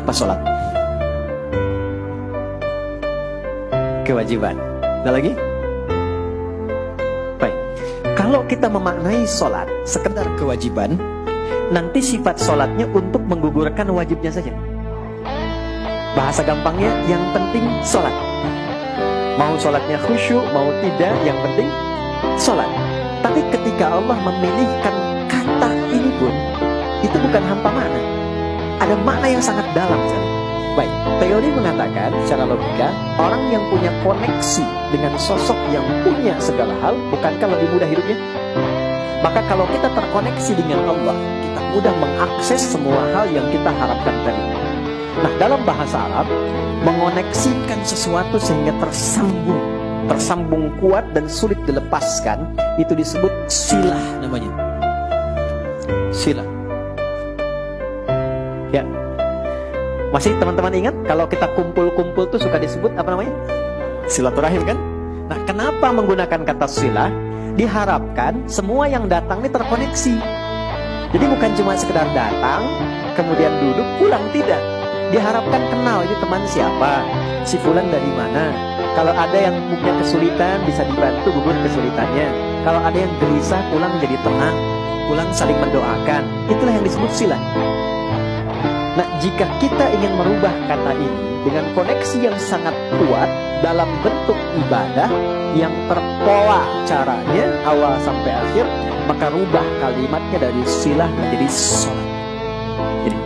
apa sholat? Kewajiban. Ada lagi? Baik. Kalau kita memaknai sholat sekedar kewajiban, nanti sifat sholatnya untuk menggugurkan wajibnya saja. Bahasa gampangnya, yang penting sholat. Mau sholatnya khusyuk, mau tidak, yang penting sholat. Tapi ketika Allah memilihkan kata ini pun, itu bukan hampa makna. Ada makna yang sangat dalam sekali. Baik, teori mengatakan secara logika, orang yang punya koneksi dengan sosok yang punya segala hal, bukankah lebih mudah hidupnya? Maka kalau kita terkoneksi dengan Allah, kita mudah mengakses semua hal yang kita harapkan tadi. Nah, dalam bahasa Arab, mengoneksikan sesuatu sehingga tersambung kuat dan sulit dilepaskan, itu disebut silah namanya. Silah. Ya. Masih teman-teman ingat kalau kita kumpul-kumpul tuh suka disebut apa namanya? Silaturahim kan? Nah, kenapa menggunakan kata silah? Diharapkan semua yang datang ini terkoneksi. Jadi bukan cuma sekedar datang, kemudian duduk, pulang, tidak. Diharapkan kenal, ini teman siapa, si fulan dari mana. Kalau ada yang punya kesulitan, bisa dibantu gugur kesulitannya. Kalau ada yang gelisah, pulang jadi tenang, pulang saling mendoakan. Itulah yang disebut silah. Nah, jika kita ingin merubah kata ini dengan koneksi yang sangat kuat dalam bentuk ibadah yang terpola caranya awal sampai akhir, maka rubah kalimatnya dari silah menjadi sholat. Jadi,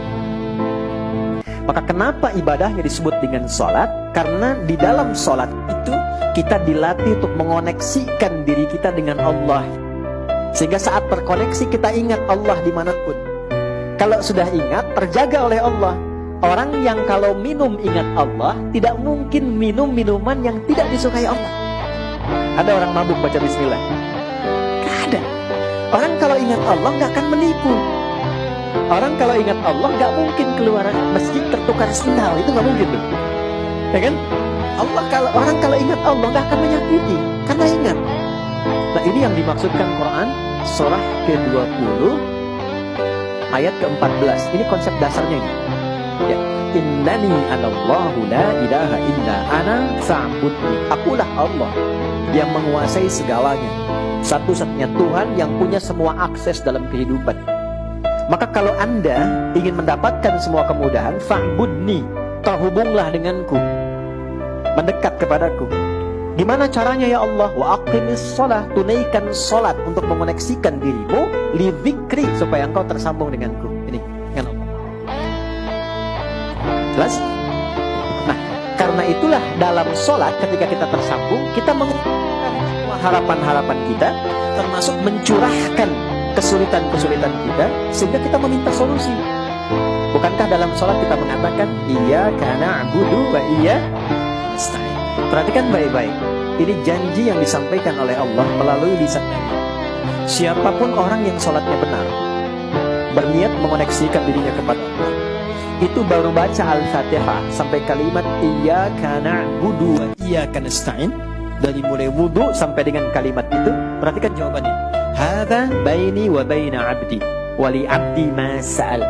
maka kenapa ibadahnya disebut dengan sholat? Karena di dalam sholat itu kita dilatih untuk mengoneksikan diri kita dengan Allah, sehingga saat terkoneksi kita ingat Allah dimanapun. Kalau sudah ingat, terjaga oleh Allah. Orang yang kalau minum ingat Allah, tidak mungkin minum minuman yang tidak disukai Allah. Ada orang mabuk baca bismillah? Gak ada. Orang kalau ingat Allah gak akan menipu. Orang kalau ingat Allah gak mungkin keluar masjid tertukar sendal. Itu gak mungkin tuh. Ya kan? Orang kalau ingat Allah gak akan menyakiti, karena ingat. Nah, ini yang dimaksudkan Quran surah ke-20 ayat ke-14. Ini konsep dasarnya ini. Ya, innani anallahu la ilaha illa ana fa'budni. Akulah Allah yang menguasai segalanya, satu-satunya Tuhan yang punya semua akses dalam kehidupan. Maka kalau Anda ingin mendapatkan semua kemudahan, fa'budni, terhubunglah denganku, mendekat kepadaku. Gimana caranya ya Allah? Wa aqimis shalah, tunaikan salat untuk mengoneksikan dirimu li dzikri, supaya engkau tersambung denganku. Ini dengan Allah. Jelas? Nah, karena itulah dalam salat ketika kita tersambung, kita mengungkapkan semua harapan-harapan kita, termasuk mencurahkan kesulitan-kesulitan kita, sehingga kita meminta solusi. Bukankah dalam salat kita mengatakan iyyaka na'budu wa iyyaka nasta'in? Perhatikan baik-baik. Ini janji yang disampaikan oleh Allah melalui lisan Nabi. Siapapun orang yang sholatnya benar, berniat mengoneksikan dirinya kepada Allah, itu baru baca Al-Fatihah sampai kalimat iyyaka na'budu wa iyyaka nasta'in, dari mulai wudu sampai dengan kalimat itu, perhatikan jawabannya. Hadza baini wa baina 'abdi wa li 'abdi ma sa'al.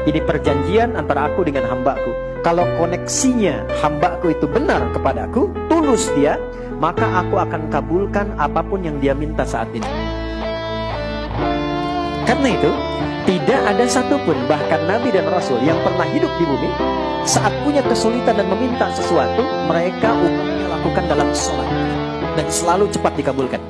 Ini perjanjian antara aku dengan hambaku. Kalau koneksinya hambaku itu benar kepadaku, tulus dia, maka aku akan kabulkan apapun yang dia minta saat ini. Karena itu, tidak ada satupun, bahkan Nabi dan Rasul yang pernah hidup di bumi, saat punya kesulitan dan meminta sesuatu, mereka umumnya lakukan dalam sholat, dan selalu cepat dikabulkan.